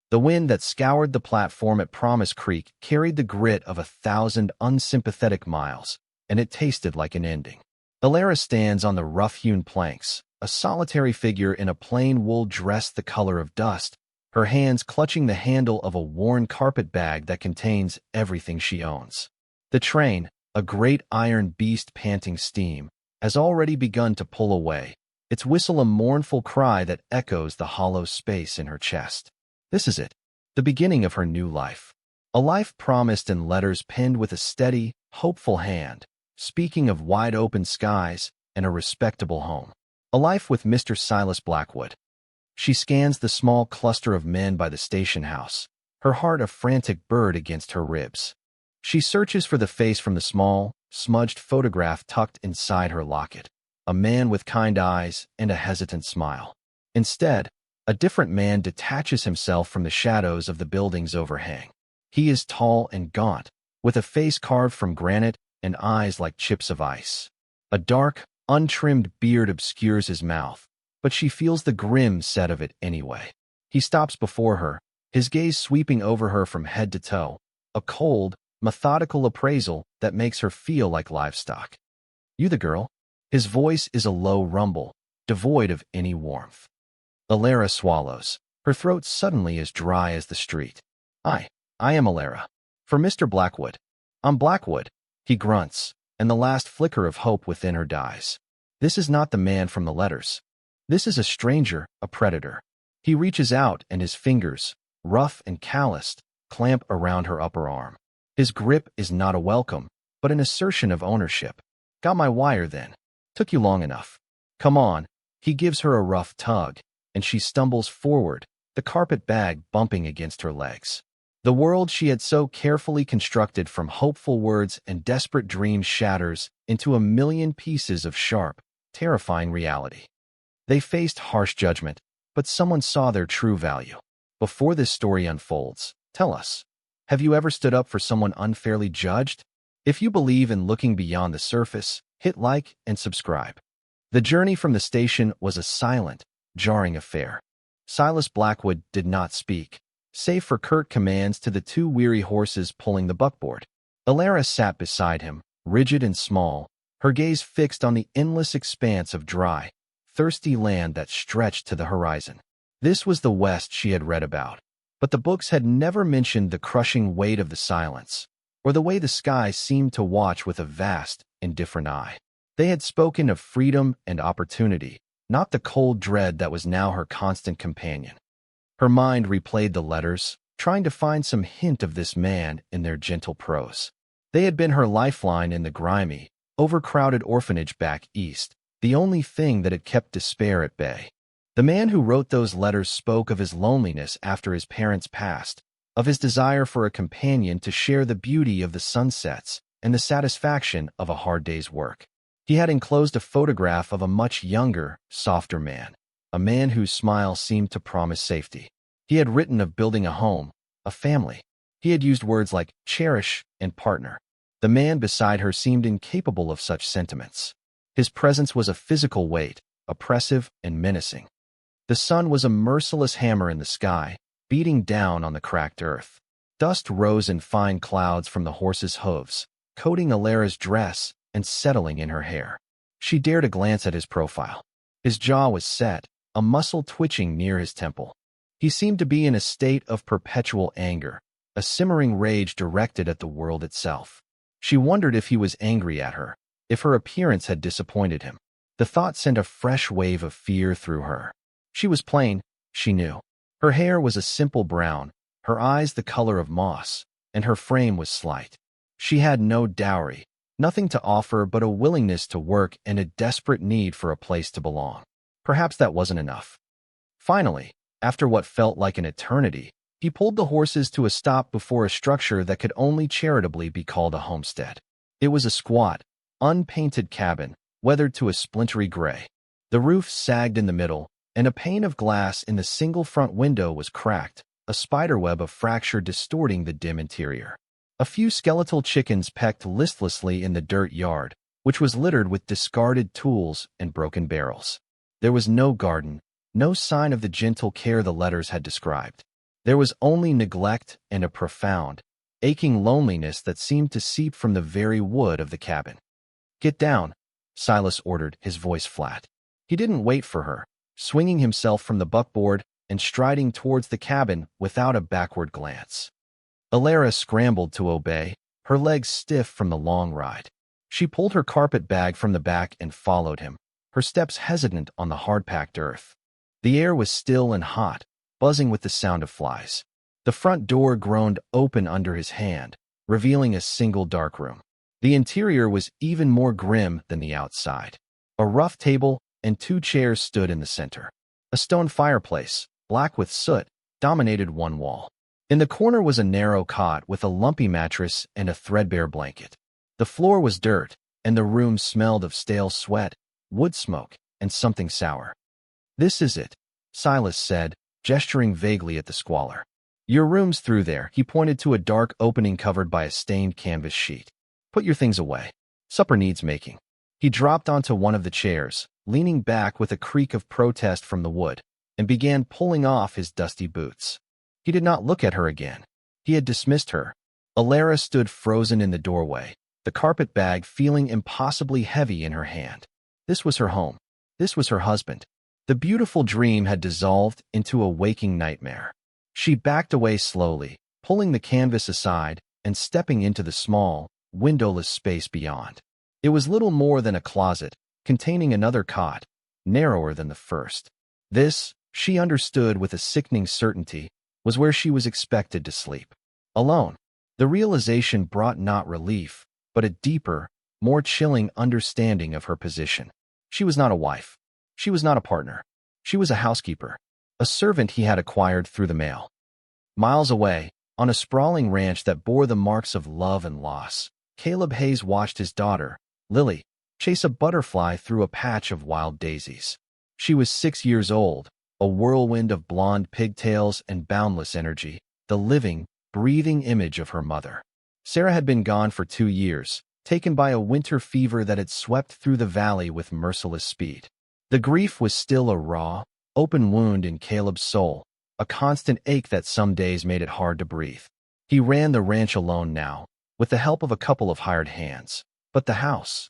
The wind that scoured the platform at Promise Creek carried the grit of 1,000 unsympathetic miles, and it tasted like an ending. Alara stands on the rough-hewn planks, a solitary figure in a plain wool dress the color of dust, her hands clutching the handle of a worn carpet bag that contains everything she owns. The train, a great iron beast panting steam, has already begun to pull away, its whistle a mournful cry that echoes the hollow space in her chest. This is it, the beginning of her new life. A life promised in letters penned with a steady, hopeful hand, speaking of wide-open skies and a respectable home. A life with Mr. Silas Blackwood. She scans the small cluster of men by the station house, her heart a frantic bird against her ribs. She searches for the face from the small, smudged photograph tucked inside her locket, a man with kind eyes and a hesitant smile. Instead, a different man detaches himself from the shadows of the building's overhang. He is tall and gaunt, with a face carved from granite and eyes like chips of ice. A dark, untrimmed beard obscures his mouth, but she feels the grim set of it anyway. He stops before her, his gaze sweeping over her from head to toe, a cold, methodical appraisal that makes her feel like livestock. "You the girl?" His voice is a low rumble, devoid of any warmth. Alara swallows, her throat suddenly as dry as the street. I am Alara. For Mr. Blackwood. I'm Blackwood," he grunts, and the last flicker of hope within her dies. This is not the man from the letters. This is a stranger, a predator. He reaches out and his fingers, rough and calloused, clamp around her upper arm. His grip is not a welcome, but an assertion of ownership. "Got my wire then. Took you long enough. Come on." He gives her a rough tug, and she stumbles forward, the carpet bag bumping against her legs. The world she had so carefully constructed from hopeful words and desperate dreams shatters into a million pieces of sharp, terrifying reality. They faced harsh judgment, but someone saw their true value. Before this story unfolds, tell us, have you ever stood up for someone unfairly judged? If you believe in looking beyond the surface, hit like and subscribe. The journey from the station was a silent, jarring affair. Silas Blackwood did not speak, save for curt commands to the two weary horses pulling the buckboard. Alara sat beside him, rigid and small, her gaze fixed on the endless expanse of dry, thirsty land that stretched to the horizon. This was the West she had read about, but the books had never mentioned the crushing weight of the silence, or the way the sky seemed to watch with a vast, indifferent eye. They had spoken of freedom and opportunity, not the cold dread that was now her constant companion. Her mind replayed the letters, trying to find some hint of this man in their gentle prose. They had been her lifeline in the grimy, overcrowded orphanage back east, the only thing that had kept despair at bay. The man who wrote those letters spoke of his loneliness after his parents passed, of his desire for a companion to share the beauty of the sunsets and the satisfaction of a hard day's work. He had enclosed a photograph of a much younger, softer man, a man whose smile seemed to promise safety. He had written of building a home, a family. He had used words like cherish and partner. The man beside her seemed incapable of such sentiments. His presence was a physical weight, oppressive and menacing. The sun was a merciless hammer in the sky, beating down on the cracked earth. Dust rose in fine clouds from the horse's hooves, coating Alara's dress and settling in her hair. She dared a glance at his profile. His jaw was set, a muscle twitching near his temple. He seemed to be in a state of perpetual anger, a simmering rage directed at the world itself. She wondered if he was angry at her, if her appearance had disappointed him. The thought sent a fresh wave of fear through her. She was plain, she knew. Her hair was a simple brown, her eyes the color of moss, and her frame was slight. She had no dowry, nothing to offer but a willingness to work and a desperate need for a place to belong. Perhaps that wasn't enough. Finally, after what felt like an eternity, he pulled the horses to a stop before a structure that could only charitably be called a homestead. It was a squat, unpainted cabin, weathered to a splintery gray. The roof sagged in the middle, and a pane of glass in the single front window was cracked, a spiderweb of fracture distorting the dim interior. A few skeletal chickens pecked listlessly in the dirt yard, which was littered with discarded tools and broken barrels. There was no garden, no sign of the gentle care the letters had described. There was only neglect and a profound, aching loneliness that seemed to seep from the very wood of the cabin. "Get down," Silas ordered, his voice flat. He didn't wait for her, swinging himself from the buckboard and striding towards the cabin without a backward glance. Alara scrambled to obey, her legs stiff from the long ride. She pulled her carpet bag from the back and followed him, her steps hesitant on the hard-packed earth. The air was still and hot, buzzing with the sound of flies. The front door groaned open under his hand, revealing a single dark room. The interior was even more grim than the outside. A rough table and 2 chairs stood in the center. A stone fireplace, black with soot, dominated one wall. In the corner was a narrow cot with a lumpy mattress and a threadbare blanket. The floor was dirt, and the room smelled of stale sweat, wood smoke, and something sour. "This is it," Silas said, gesturing vaguely at the squalor. "Your room's through there." He pointed to a dark opening covered by a stained canvas sheet. "Put your things away. Supper needs making." He dropped onto one of the chairs, leaning back with a creak of protest from the wood, and began pulling off his dusty boots. He did not look at her again. He had dismissed her. Alara stood frozen in the doorway, the carpet bag feeling impossibly heavy in her hand. This was her home. This was her husband. The beautiful dream had dissolved into a waking nightmare. She backed away slowly, pulling the canvas aside and stepping into the small, windowless space beyond. It was little more than a closet, containing another cot, narrower than the first. This, she understood with a sickening certainty, was where she was expected to sleep. Alone. The realization brought not relief, but a deeper, more chilling understanding of her position. She was not a wife. She was not a partner. She was a housekeeper, a servant he had acquired through the mail. Miles away, on a sprawling ranch that bore the marks of love and loss, Caleb Hayes watched his daughter, Lily, chase a butterfly through a patch of wild daisies. She was 6 years old, a whirlwind of blonde pigtails and boundless energy, the living, breathing image of her mother. Sarah had been gone for 2 years, taken by a winter fever that had swept through the valley with merciless speed. The grief was still a raw, open wound in Caleb's soul, a constant ache that some days made it hard to breathe. He ran the ranch alone now, with the help of a couple of hired hands. But the house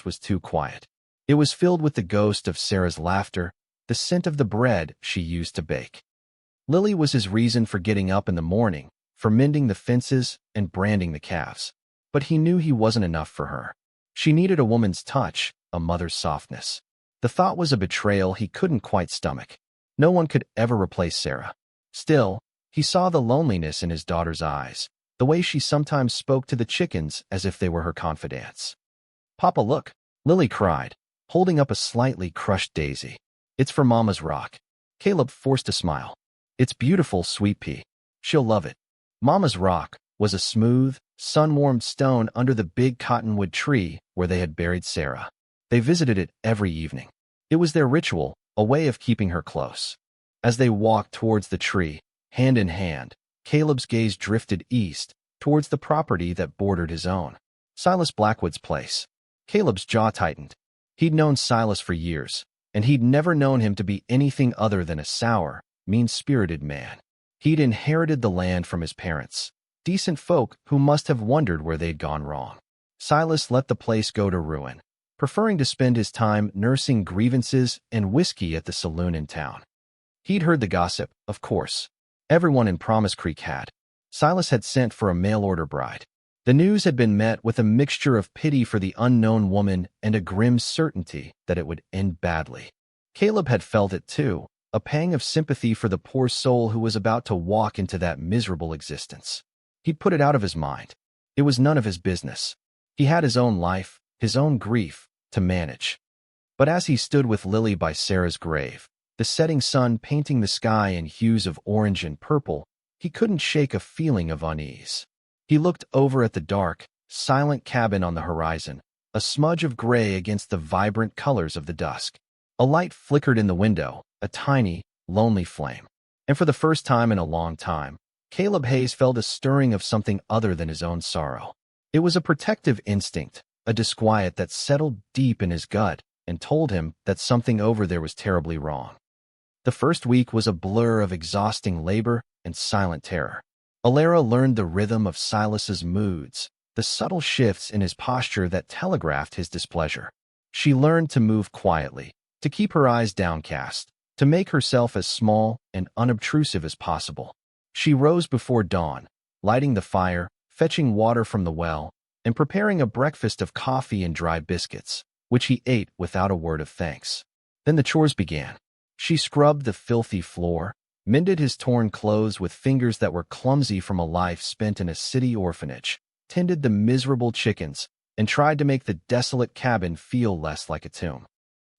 was too quiet. It was filled with the ghost of Sarah's laughter, the scent of the bread she used to bake. Lily was his reason for getting up in the morning, for mending the fences and branding the calves. But he knew he wasn't enough for her. She needed a woman's touch, a mother's softness. The thought was a betrayal he couldn't quite stomach. No one could ever replace Sarah. Still, he saw the loneliness in his daughter's eyes, the way she sometimes spoke to the chickens as if they were her confidants. "Papa, look," Lily cried, holding up a slightly crushed daisy. "It's for Mama's rock." Caleb forced a smile. "It's beautiful, sweet pea. She'll love it." Mama's rock was a smooth, sun-warmed stone under the big cottonwood tree where they had buried Sarah. They visited it every evening. It was their ritual, a way of keeping her close. As they walked towards the tree, hand in hand, Caleb's gaze drifted east, towards the property that bordered his own. Silas Blackwood's place. Caleb's jaw tightened. He'd known Silas for years, and he'd never known him to be anything other than a sour, mean-spirited man. He'd inherited the land from his parents, decent folk who must have wondered where they'd gone wrong. Silas let the place go to ruin, preferring to spend his time nursing grievances and whiskey at the saloon in town. He'd heard the gossip, of course. Everyone in Promise Creek had. Silas had sent for a mail-order bride. The news had been met with a mixture of pity for the unknown woman and a grim certainty that it would end badly. Caleb had felt it too, a pang of sympathy for the poor soul who was about to walk into that miserable existence. He'd put it out of his mind. It was none of his business. He had his own life, his own grief, to manage. But as he stood with Lily by Sarah's grave, the setting sun painting the sky in hues of orange and purple, he couldn't shake a feeling of unease. He looked over at the dark, silent cabin on the horizon, a smudge of gray against the vibrant colors of the dusk. A light flickered in the window, a tiny, lonely flame. And for the first time in a long time, Caleb Hayes felt a stirring of something other than his own sorrow. It was a protective instinct, a disquiet that settled deep in his gut and told him that something over there was terribly wrong. The first week was a blur of exhausting labor and silent terror. Alara learned the rhythm of Silas's moods, the subtle shifts in his posture that telegraphed his displeasure. She learned to move quietly, to keep her eyes downcast, to make herself as small and unobtrusive as possible. She rose before dawn, lighting the fire, fetching water from the well, and preparing a breakfast of coffee and dry biscuits, which he ate without a word of thanks. Then the chores began. She scrubbed the filthy floor, mended his torn clothes with fingers that were clumsy from a life spent in a city orphanage, tended the miserable chickens, and tried to make the desolate cabin feel less like a tomb.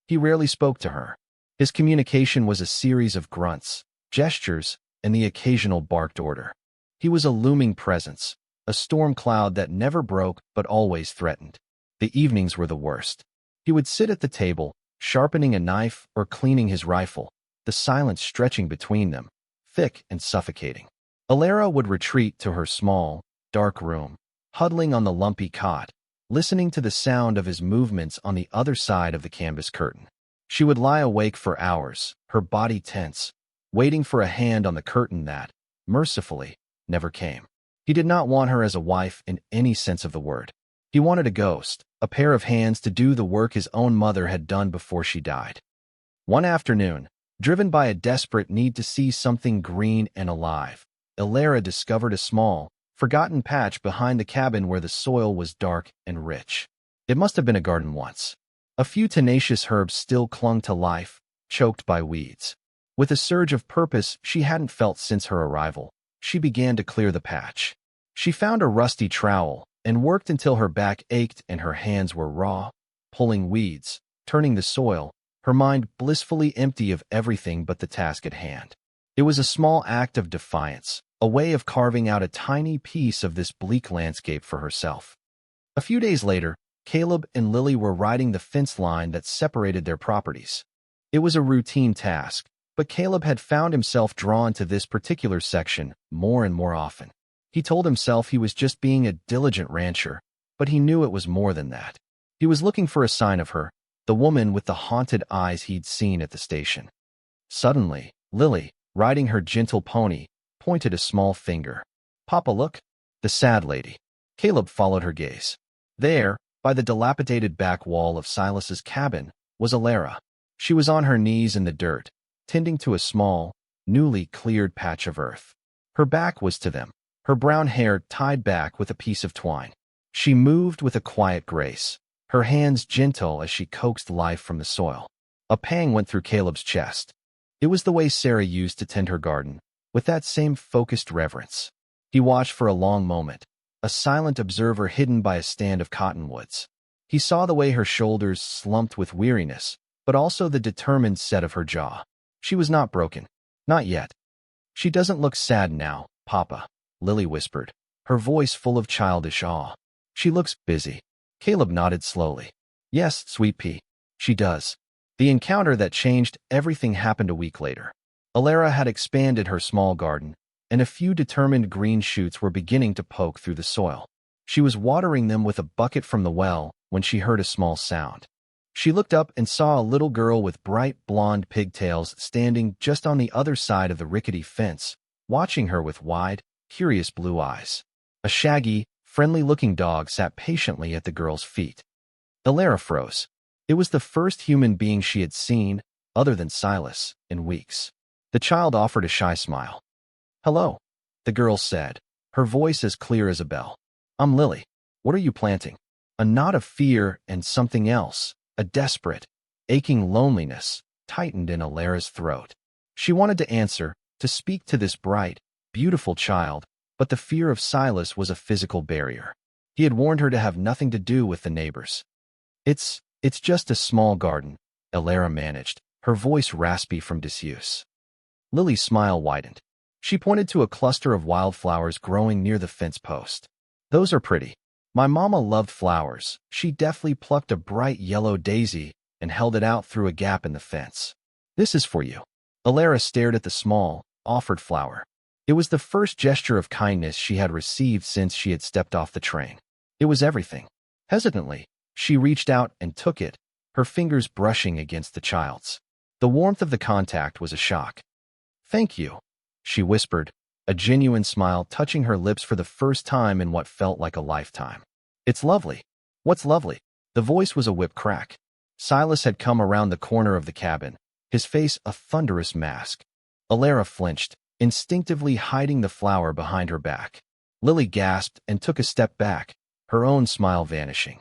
He rarely spoke to her. His communication was a series of grunts, gestures, and the occasional barked order. He was a looming presence, a storm cloud that never broke but always threatened. The evenings were the worst. He would sit at the table, sharpening a knife or cleaning his rifle, the silence stretching between them, thick and suffocating. Alara would retreat to her small, dark room, huddling on the lumpy cot, listening to the sound of his movements on the other side of the canvas curtain. She would lie awake for hours, her body tense, waiting for a hand on the curtain that, mercifully, never came. He did not want her as a wife in any sense of the word. He wanted a ghost, a pair of hands to do the work his own mother had done before she died. One afternoon, driven by a desperate need to see something green and alive, Alara discovered a small, forgotten patch behind the cabin where the soil was dark and rich. It must have been a garden once. A few tenacious herbs still clung to life, choked by weeds. With a surge of purpose she hadn't felt since her arrival, she began to clear the patch. She found a rusty trowel and worked until her back ached and her hands were raw, pulling weeds, turning the soil, her mind blissfully empty of everything but the task at hand. It was a small act of defiance, a way of carving out a tiny piece of this bleak landscape for herself. A few days later, Caleb and Lily were riding the fence line that separated their properties. It was a routine task, but Caleb had found himself drawn to this particular section more and more often. He told himself he was just being a diligent rancher, but he knew it was more than that. He was looking for a sign of her, the woman with the haunted eyes he'd seen at the station. Suddenly, Lily, riding her gentle pony, pointed a small finger. "Papa, look." The sad lady. Caleb followed her gaze. There, by the dilapidated back wall of Silas's cabin, was Alara. She was on her knees in the dirt, tending to a small, newly cleared patch of earth. Her back was to them, her brown hair tied back with a piece of twine. She moved with a quiet grace, her hands gentle as she coaxed life from the soil. A pang went through Caleb's chest. It was the way Sarah used to tend her garden, with that same focused reverence. He watched for a long moment, a silent observer hidden by a stand of cottonwoods. He saw the way her shoulders slumped with weariness, but also the determined set of her jaw. She was not broken. Not yet. "She doesn't look sad now, Papa," Lily whispered, her voice full of childish awe. "She looks busy." Caleb nodded slowly. "Yes, sweet pea, she does." The encounter that changed everything happened a week later. Alara had expanded her small garden, and a few determined green shoots were beginning to poke through the soil. She was watering them with a bucket from the well when she heard a small sound. She looked up and saw a little girl with bright blonde pigtails standing just on the other side of the rickety fence, watching her with wide, curious blue eyes. A shaggy, friendly-looking dog sat patiently at the girl's feet. Alara froze. It was the first human being she had seen, other than Silas, in weeks. The child offered a shy smile. "Hello," the girl said, her voice as clear as a bell. "I'm Lily. What are you planting?" A knot of fear and something else, a desperate, aching loneliness, tightened in Alara's throat. She wanted to answer, to speak to this bright, beautiful child, but the fear of Silas was a physical barrier. He had warned her to have nothing to do with the neighbors. It's just a small garden," Alara managed, her voice raspy from disuse. Lily's smile widened. She pointed to a cluster of wildflowers growing near the fence post. "Those are pretty. My mama loved flowers." She deftly plucked a bright yellow daisy and held it out through a gap in the fence. "This is for you." Alara stared at the small, offered flower. It was the first gesture of kindness she had received since she had stepped off the train. It was everything. Hesitantly, she reached out and took it, her fingers brushing against the child's. The warmth of the contact was a shock. "Thank you," she whispered, a genuine smile touching her lips for the first time in what felt like a lifetime. "It's lovely." "What's lovely?" The voice was a whip crack. Silas had come around the corner of the cabin, his face a thunderous mask. Alara flinched, instinctively hiding the flower behind her back. Lily gasped and took a step back, her own smile vanishing.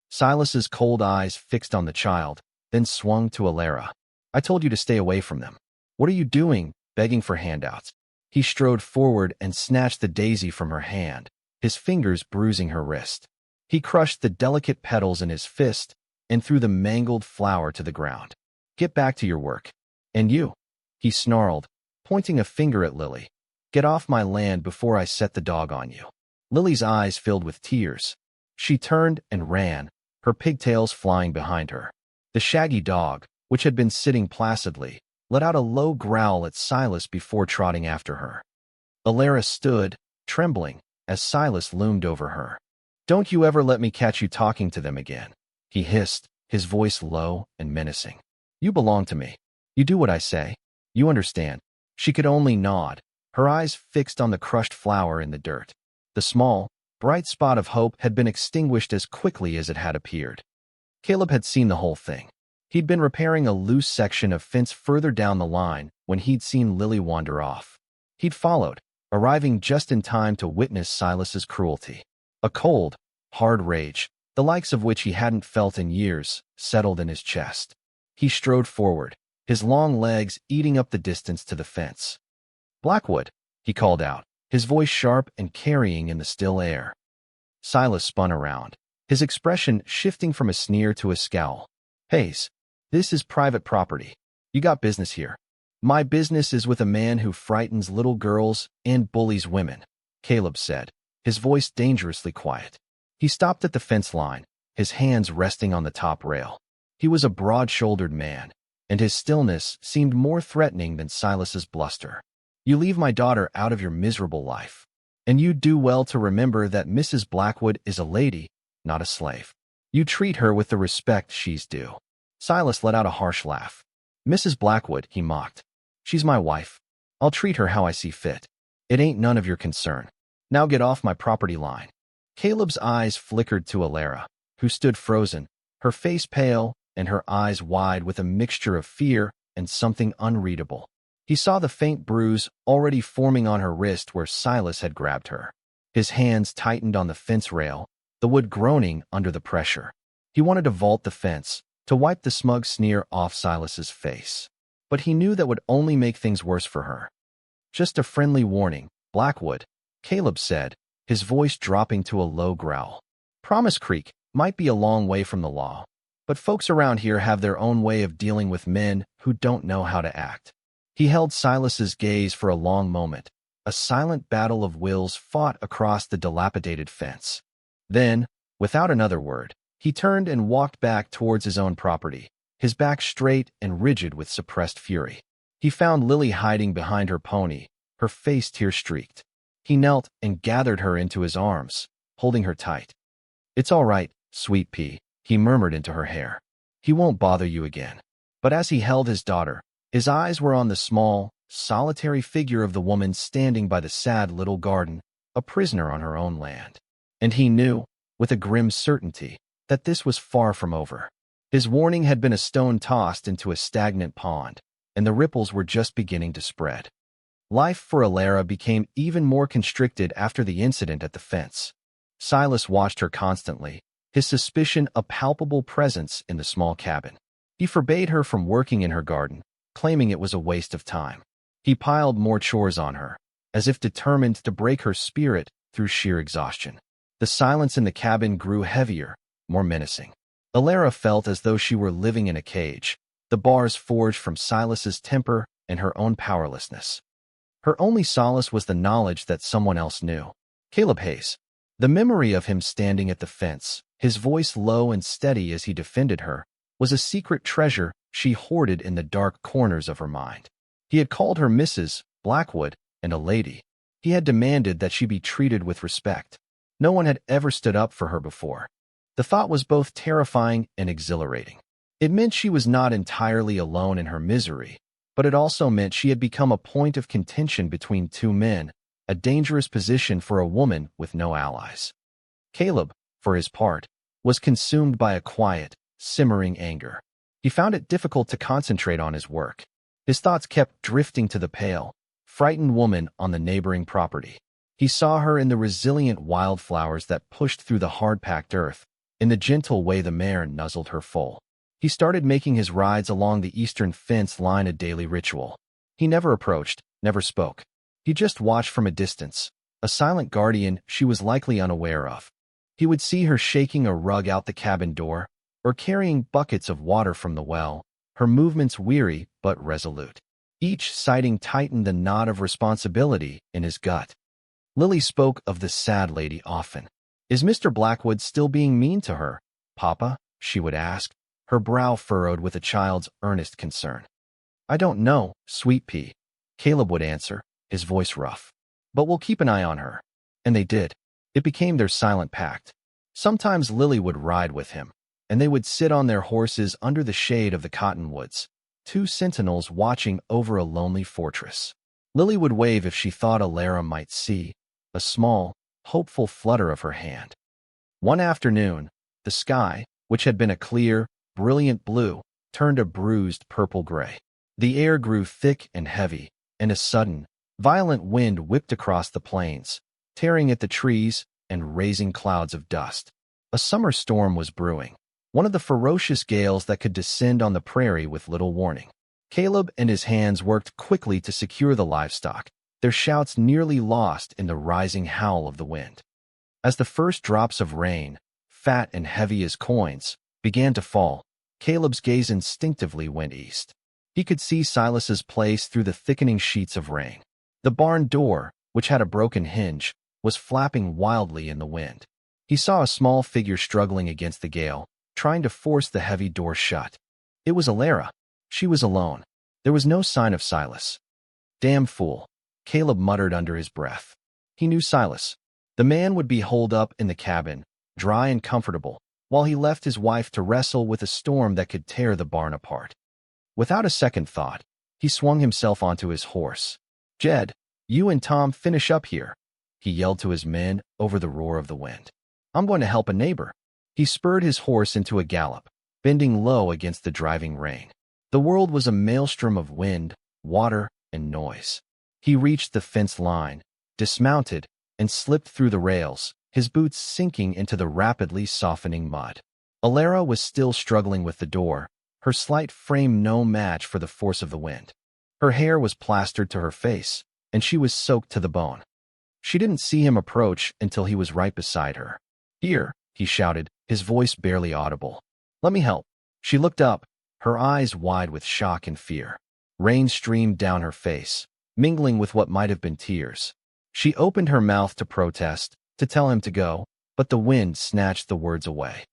Silas's cold eyes fixed on the child, then swung to Alara. "I told you to stay away from them. What are you doing, begging for handouts?" He strode forward and snatched the daisy from her hand, his fingers bruising her wrist. He crushed the delicate petals in his fist and threw the mangled flower to the ground. "Get back to your work. And you," he snarled, pointing a finger at Lily. "Get off my land before I set the dog on you." Lily's eyes filled with tears. She turned and ran, her pigtails flying behind her. The shaggy dog, which had been sitting placidly, let out a low growl at Silas before trotting after her. Alara stood, trembling, as Silas loomed over her. "Don't you ever let me catch you talking to them again," he hissed, his voice low and menacing. "You belong to me. You do what I say. You understand." She could only nod, her eyes fixed on the crushed flower in the dirt. The small, bright spot of hope had been extinguished as quickly as it had appeared. Caleb had seen the whole thing. He'd been repairing a loose section of fence further down the line when he'd seen Lily wander off. He'd followed, arriving just in time to witness Silas's cruelty. A cold, hard rage, the likes of which he hadn't felt in years, settled in his chest. He strode forward, his long legs eating up the distance to the fence. "Blackwood," he called out, his voice sharp and carrying in the still air. Silas spun around, his expression shifting from a sneer to a scowl. "Hayes, this is private property. You got business here." "My business is with a man who frightens little girls and bullies women," Caleb said, his voice dangerously quiet. He stopped at the fence line, his hands resting on the top rail. He was a broad-shouldered man, and his stillness seemed more threatening than Silas's bluster. "You leave my daughter out of your miserable life. And you do well to remember that Mrs. Blackwood is a lady, not a slave. You treat her with the respect she's due." Silas let out a harsh laugh. "Mrs. Blackwood," he mocked. "She's my wife. I'll treat her how I see fit. It ain't none of your concern. Now get off my property line." Caleb's eyes flickered to Alara, who stood frozen, her face pale and her eyes wide with a mixture of fear and something unreadable. He saw the faint bruise already forming on her wrist where Silas had grabbed her. His hands tightened on the fence rail, the wood groaning under the pressure. He wanted to vault the fence, to wipe the smug sneer off Silas's face. But he knew that would only make things worse for her. "Just a friendly warning, Blackwood," Caleb said, his voice dropping to a low growl. "Promise Creek might be a long way from the law, but folks around here have their own way of dealing with men who don't know how to act." He held Silas's gaze for a long moment, a silent battle of wills fought across the dilapidated fence. Then, without another word, he turned and walked back towards his own property, his back straight and rigid with suppressed fury. He found Lily hiding behind her pony, her face tear-streaked. He knelt and gathered her into his arms, holding her tight. "It's all right, sweet pea," he murmured into her hair. "He won't bother you again." But as he held his daughter, his eyes were on the small, solitary figure of the woman standing by the sad little garden, a prisoner on her own land. And he knew, with a grim certainty, that this was far from over. His warning had been a stone tossed into a stagnant pond, and the ripples were just beginning to spread. Life for Alara became even more constricted after the incident at the fence. Silas watched her constantly, his suspicion a palpable presence in the small cabin. He forbade her from working in her garden, claiming it was a waste of time. He piled more chores on her, as if determined to break her spirit through sheer exhaustion. The silence in the cabin grew heavier, more menacing. Alara felt as though she were living in a cage, the bars forged from Silas's temper and her own powerlessness. Her only solace was the knowledge that someone else knew. Caleb Hayes. The memory of him standing at the fence, his voice low and steady as he defended her, was a secret treasure she hoarded in the dark corners of her mind. He had called her Mrs. Blackwood and a lady. He had demanded that she be treated with respect. No one had ever stood up for her before. The thought was both terrifying and exhilarating. It meant she was not entirely alone in her misery, but it also meant she had become a point of contention between two men, a dangerous position for a woman with no allies. Caleb, for his part, was consumed by a quiet, simmering anger. He found it difficult to concentrate on his work. His thoughts kept drifting to the pale, frightened woman on the neighboring property. He saw her in the resilient wildflowers that pushed through the hard-packed earth, in the gentle way the mare nuzzled her foal. He started making his rides along the eastern fence line a daily ritual. He never approached, never spoke. He just watched from a distance, a silent guardian she was likely unaware of. He would see her shaking a rug out the cabin door, or carrying buckets of water from the well, her movements weary but resolute. Each sighting tightened the knot of responsibility in his gut. Lily spoke of the sad lady often. "Is Mr. Blackwood still being mean to her, Papa?" she would ask, her brow furrowed with a child's earnest concern. "I don't know, sweet pea," Caleb would answer, his voice rough. "But we'll keep an eye on her." And they did. It became their silent pact. Sometimes Lily would ride with him, and they would sit on their horses under the shade of the cottonwoods, two sentinels watching over a lonely fortress. Lily would wave if she thought Alara might see, a small, hopeful flutter of her hand. One afternoon, the sky, which had been a clear, brilliant blue, turned a bruised purple-gray. The air grew thick and heavy, and a sudden, violent wind whipped across the plains, tearing at the trees and raising clouds of dust. A summer storm was brewing, one of the ferocious gales that could descend on the prairie with little warning. Caleb and his hands worked quickly to secure the livestock, their shouts nearly lost in the rising howl of the wind. As the first drops of rain, fat and heavy as coins, began to fall, Caleb's gaze instinctively went east. He could see Silas's place through the thickening sheets of rain. The barn door, which had a broken hinge, was flapping wildly in the wind. He saw a small figure struggling against the gale, trying to force the heavy door shut. It was Alara. She was alone. There was no sign of Silas. "Damn fool," Caleb muttered under his breath. He knew Silas. The man would be holed up in the cabin, dry and comfortable, while he left his wife to wrestle with a storm that could tear the barn apart. Without a second thought, he swung himself onto his horse. "Jed, you and Tom finish up here," he yelled to his men over the roar of the wind. "I'm going to help a neighbor." He spurred his horse into a gallop, bending low against the driving rain. The world was a maelstrom of wind, water, and noise. He reached the fence line, dismounted, and slipped through the rails, his boots sinking into the rapidly softening mud. Alara was still struggling with the door, her slight frame no match for the force of the wind. Her hair was plastered to her face, and she was soaked to the bone. She didn't see him approach until he was right beside her. "Here," he shouted, his voice barely audible. "Let me help." She looked up, her eyes wide with shock and fear. Rain streamed down her face, mingling with what might have been tears. She opened her mouth to protest, to tell him to go, but the wind snatched the words away.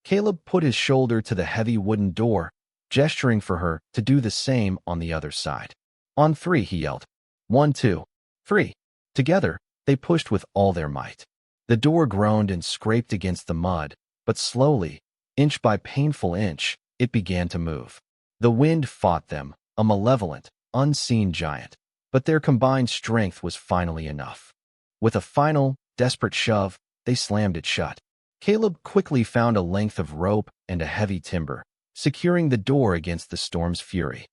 Caleb put his shoulder to the heavy wooden door, gesturing for her to do the same on the other side. "On three," he yelled. 1, 2, 3. Together, they pushed with all their might. The door groaned and scraped against the mud, but slowly, inch by painful inch, it began to move. The wind fought them, a malevolent, unseen giant, but their combined strength was finally enough. With a final, desperate shove, they slammed it shut. Caleb quickly found a length of rope and a heavy timber, securing the door against the storm's fury.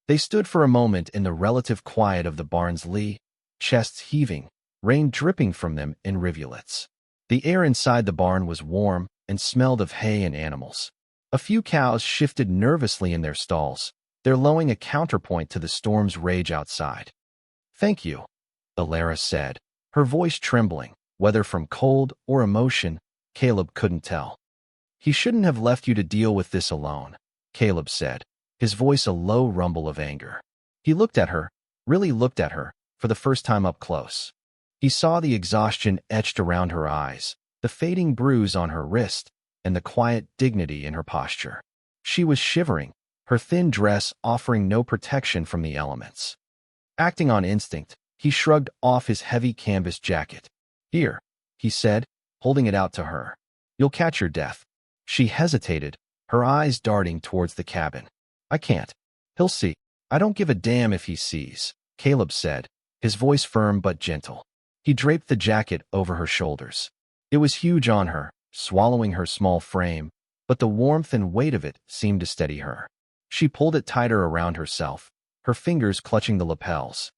They stood for a moment in the relative quiet of the barn's lee, chests heaving, rain dripping from them in rivulets. The air inside the barn was warm and smelled of hay and animals. A few cows shifted nervously in their stalls, their lowing a counterpoint to the storm's rage outside. "Thank you," Alara said, her voice trembling, whether from cold or emotion, Caleb couldn't tell. "He shouldn't have left you to deal with this alone," Caleb said, his voice a low rumble of anger. He looked at her, really looked at her, for the first time up close. He saw the exhaustion etched around her eyes, the fading bruise on her wrist, and the quiet dignity in her posture. She was shivering, her thin dress offering no protection from the elements. Acting on instinct, he shrugged off his heavy canvas jacket. "Here," he said, holding it out to her. "You'll catch your death." She hesitated, her eyes darting towards the cabin. I can't. He'll see. I don't give a damn if he sees, Caleb said, his voice firm but gentle. He draped the jacket over her shoulders. It was huge on her, swallowing her small frame, but the warmth and weight of it seemed to steady her. She pulled it tighter around herself, her fingers clutching the lapels.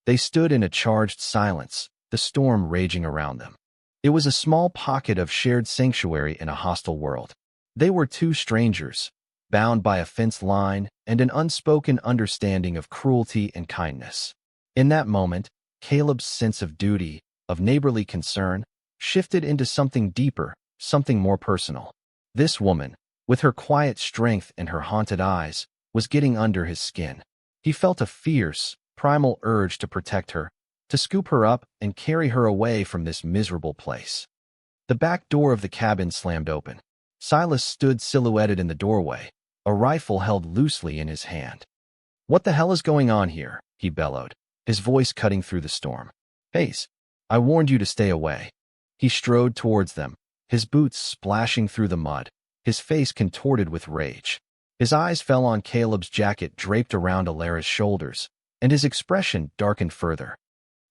They stood in a charged silence, the storm raging around them. It was a small pocket of shared sanctuary in a hostile world. They were two strangers, bound by a fence line and an unspoken understanding of cruelty and kindness. In that moment, Caleb's sense of duty, of neighborly concern, shifted into something deeper, something more personal. This woman, with her quiet strength and her haunted eyes, was getting under his skin. He felt a fierce, primal urge to protect her, to scoop her up and carry her away from this miserable place. The back door of the cabin slammed open. Silas stood silhouetted in the doorway, a rifle held loosely in his hand. "What the hell is going on here?" he bellowed, his voice cutting through the storm. "Hayes, I warned you to stay away." He strode towards them, his boots splashing through the mud, his face contorted with rage. His eyes fell on Caleb's jacket draped around Alara's shoulders, and his expression darkened further.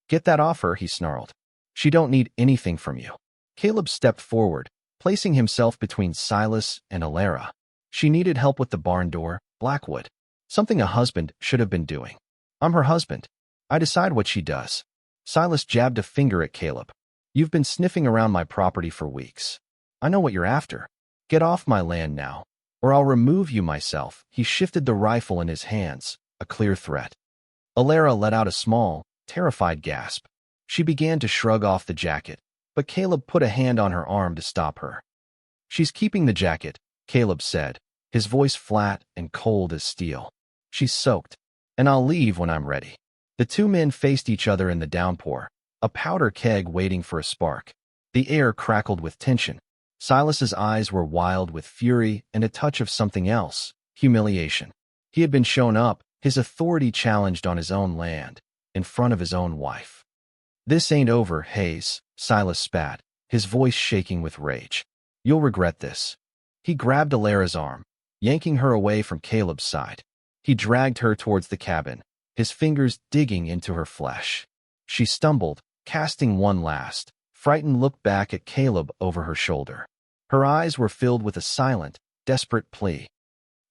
"Get that off her," he snarled. "She don't need anything from you." Caleb stepped forward, placing himself between Silas and Alara. She needed help with the barn door, Blackwood. Something a husband should have been doing. "I'm her husband. I decide what she does." Silas jabbed a finger at Caleb. "You've been sniffing around my property for weeks. I know what you're after. Get off my land now, or I'll remove you myself." He shifted the rifle in his hands, a clear threat. Alara let out a small, terrified gasp. She began to shrug off the jacket, but Caleb put a hand on her arm to stop her. "She's keeping the jacket," Caleb said, his voice flat and cold as steel. "She's soaked, and I'll leave when I'm ready." The two men faced each other in the downpour, a powder keg waiting for a spark. The air crackled with tension. Silas's eyes were wild with fury and a touch of something else, humiliation. He had been shown up, his authority challenged on his own land, in front of his own wife. "This ain't over, Hayes," Silas spat, his voice shaking with rage. "You'll regret this." He grabbed Alara's arm, yanking her away from Caleb's side. He dragged her towards the cabin, his fingers digging into her flesh. She stumbled, casting one last, frightened look back at Caleb over her shoulder. Her eyes were filled with a silent, desperate plea.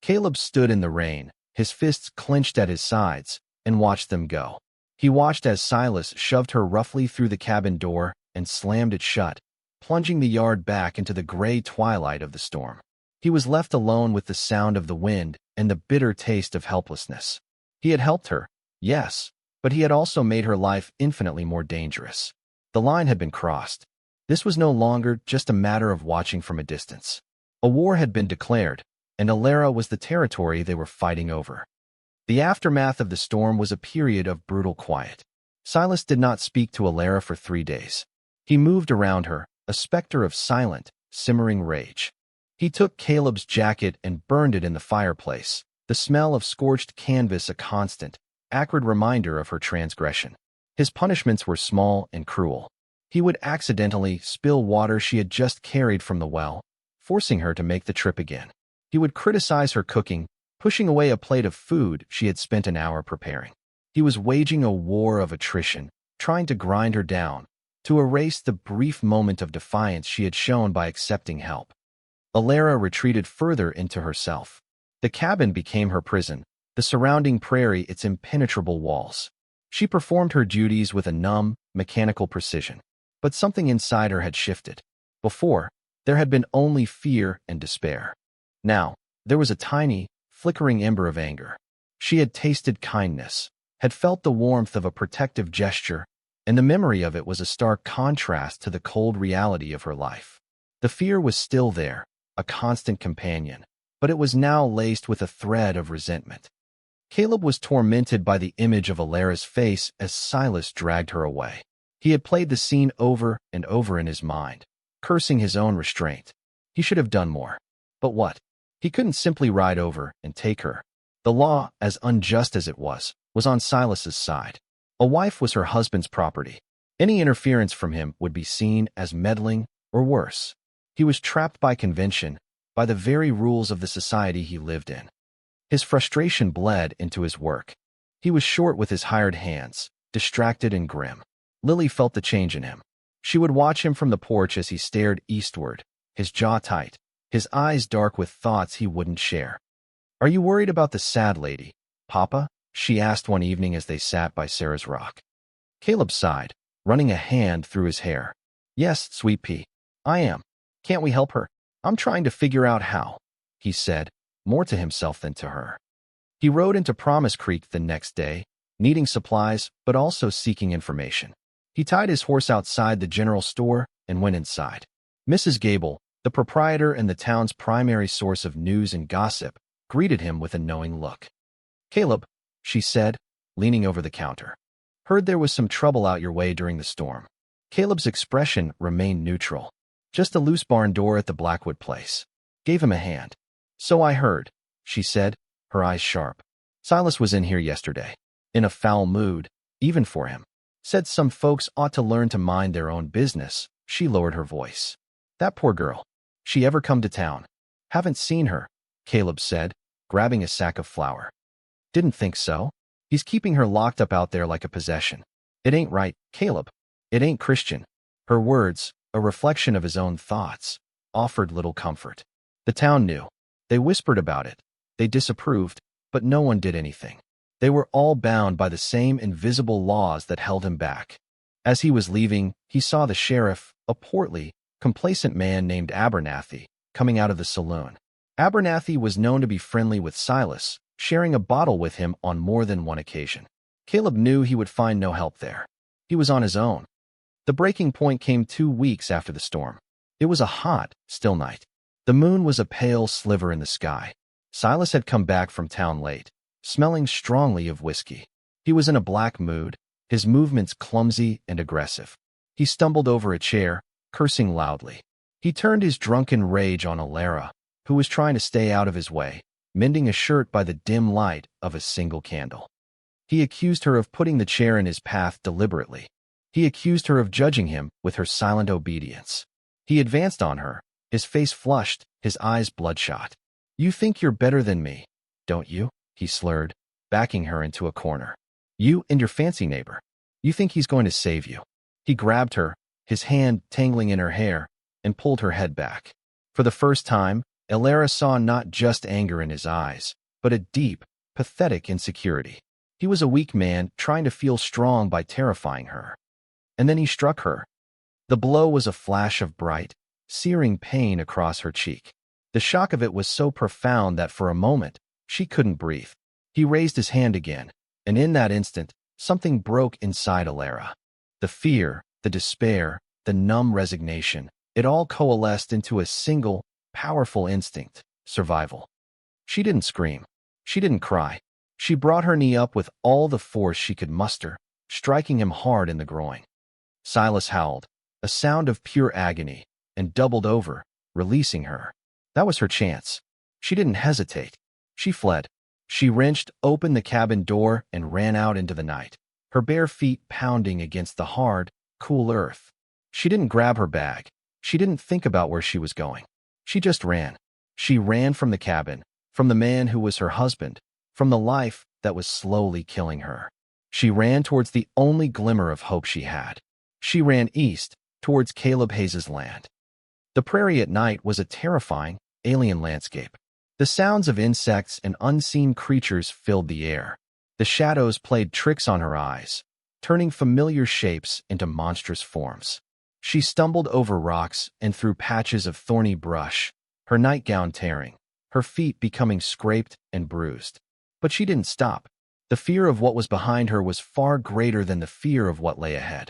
Caleb stood in the rain, his fists clenched at his sides, and watched them go. He watched as Silas shoved her roughly through the cabin door and slammed it shut, plunging the yard back into the gray twilight of the storm. He was left alone with the sound of the wind and the bitter taste of helplessness. He had helped her, yes, but he had also made her life infinitely more dangerous. The line had been crossed. This was no longer just a matter of watching from a distance. A war had been declared, and Alara was the territory they were fighting over. The aftermath of the storm was a period of brutal quiet. Silas did not speak to Alara for 3 days. He moved around her, a specter of silent, simmering rage. He took Caleb's jacket and burned it in the fireplace, the smell of scorched canvas a constant, acrid reminder of her transgression. His punishments were small and cruel. He would accidentally spill water she had just carried from the well, forcing her to make the trip again. He would criticize her cooking, pushing away a plate of food she had spent an hour preparing. He was waging a war of attrition, trying to grind her down, to erase the brief moment of defiance she had shown by accepting help. Alara retreated further into herself. The cabin became her prison, the surrounding prairie its impenetrable walls. She performed her duties with a numb, mechanical precision. But something inside her had shifted. Before, there had been only fear and despair. Now, there was a tiny, flickering ember of anger. She had tasted kindness, had felt the warmth of a protective gesture, and the memory of it was a stark contrast to the cold reality of her life. The fear was still there, a constant companion, but it was now laced with a thread of resentment. Caleb was tormented by the image of Alara's face as Silas dragged her away. He had played the scene over and over in his mind, cursing his own restraint. He should have done more. But what? He couldn't simply ride over and take her. The law, as unjust as it was on Silas's side. A wife was her husband's property. Any interference from him would be seen as meddling or worse. He was trapped by convention, by the very rules of the society he lived in. His frustration bled into his work. He was short with his hired hands, distracted and grim. Lily felt the change in him. She would watch him from the porch as he stared eastward, his jaw tight, his eyes dark with thoughts he wouldn't share. "Are you worried about the sad lady, Papa?" she asked one evening as they sat by Sarah's rock. Caleb sighed, running a hand through his hair. "Yes, sweet pea, I am. Can't we help her? I'm trying to figure out how," he said, more to himself than to her. He rode into Promise Creek the next day, needing supplies but also seeking information. He tied his horse outside the general store and went inside. Mrs. Gable, the proprietor and the town's primary source of news and gossip, greeted him with a knowing look. "Caleb," she said, leaning over the counter. "Heard there was some trouble out your way during the storm." Caleb's expression remained neutral. "Just a loose barn door at the Blackwood place." Gave him a hand. "So I heard," she said, her eyes sharp. "Silas was in here yesterday. In a foul mood, even for him. Said some folks ought to learn to mind their own business." She lowered her voice. "That poor girl. She ever come to town?" "Haven't seen her," Caleb said, grabbing a sack of flour. "Didn't think so. He's keeping her locked up out there like a possession. It ain't right, Caleb. It ain't Christian." Her words, a reflection of his own thoughts, offered little comfort. The town knew. They whispered about it. They disapproved, but no one did anything. They were all bound by the same invisible laws that held him back. As he was leaving, he saw the sheriff, a portly, complacent man named Abernathy, coming out of the saloon. Abernathy was known to be friendly with Silas, sharing a bottle with him on more than one occasion. Caleb knew he would find no help there. He was on his own. The breaking point came 2 weeks after the storm. It was a hot, still night. The moon was a pale sliver in the sky. Silas had come back from town late, smelling strongly of whiskey. He was in a black mood, his movements clumsy and aggressive. He stumbled over a chair, cursing loudly. He turned his drunken rage on Alara, who was trying to stay out of his way, mending a shirt by the dim light of a single candle. He accused her of putting the chair in his path deliberately. He accused her of judging him with her silent obedience. He advanced on her, his face flushed, his eyes bloodshot. "You think you're better than me, don't you?" he slurred, backing her into a corner. "You and your fancy neighbor. You think he's going to save you." He grabbed her, his hand tangling in her hair, and pulled her head back. For the first time, Alara saw not just anger in his eyes, but a deep, pathetic insecurity. He was a weak man trying to feel strong by terrifying her. And then he struck her. The blow was a flash of bright, searing pain across her cheek. The shock of it was so profound that for a moment, she couldn't breathe. He raised his hand again, and in that instant, something broke inside Alara. The fear, the despair, the numb resignation, it all coalesced into a single, powerful instinct: survival. She didn't scream. She didn't cry. She brought her knee up with all the force she could muster, striking him hard in the groin. Silas howled, a sound of pure agony, and doubled over, releasing her. That was her chance. She didn't hesitate. She fled. She wrenched open the cabin door and ran out into the night, her bare feet pounding against the hard, cool earth. She didn't grab her bag. She didn't think about where she was going. She just ran. She ran from the cabin, from the man who was her husband, from the life that was slowly killing her. She ran towards the only glimmer of hope she had. She ran east, towards Caleb Hayes's land. The prairie at night was a terrifying, alien landscape. The sounds of insects and unseen creatures filled the air. The shadows played tricks on her eyes, turning familiar shapes into monstrous forms. She stumbled over rocks and through patches of thorny brush, her nightgown tearing, her feet becoming scraped and bruised. But she didn't stop. The fear of what was behind her was far greater than the fear of what lay ahead.